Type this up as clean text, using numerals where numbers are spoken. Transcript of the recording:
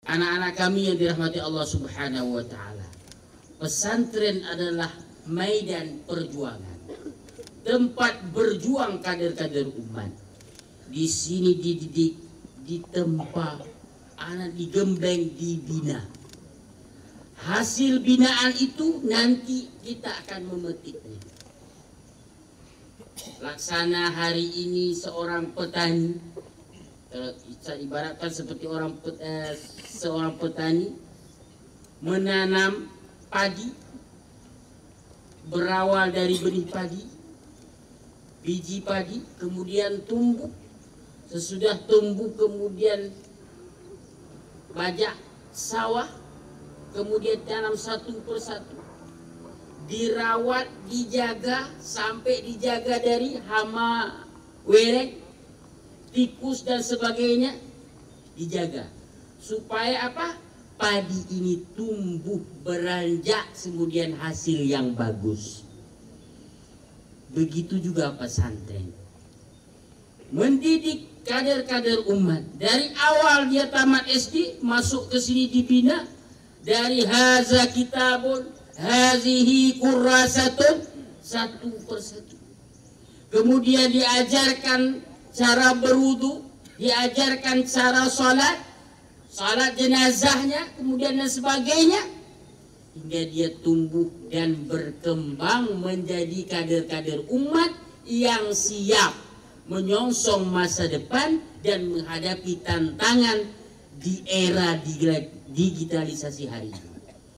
anak-anak kami yang dirahmati Allah Subhanahu wa taala. Pesantren adalah medan perjuangan. Tempat berjuang kader-kader umat. Di sini dididik, ditempa, anak digembleng, dibina. Hasil binaan itu nanti kita akan memetiknya. Laksana hari ini seorang petani, saya ibaratkan seperti seorang petani menanam padi, berawal dari benih padi, biji padi, kemudian tumbuh. Sesudah tumbuh kemudian bajak sawah, kemudian tanam satu persatu, dirawat, dijaga sampai dijaga dari hama, wereng, tikus dan sebagainya, dijaga supaya apa? Padi ini tumbuh beranjak kemudian hasil yang bagus. Begitu juga pesantren. Mendidik kader-kader umat. Dari awal dia tamat SD, masuk ke sini dibina. Dari haza kitabun, hazihi kurrasatun, satu persatu. Kemudian diajarkan cara berwudu, diajarkan cara salat jenazahnya, kemudian dan sebagainya. Hingga dia tumbuh dan berkembang menjadi kader-kader umat yang siap menyongsong masa depan dan menghadapi tantangan di era digitalisasi hari ini.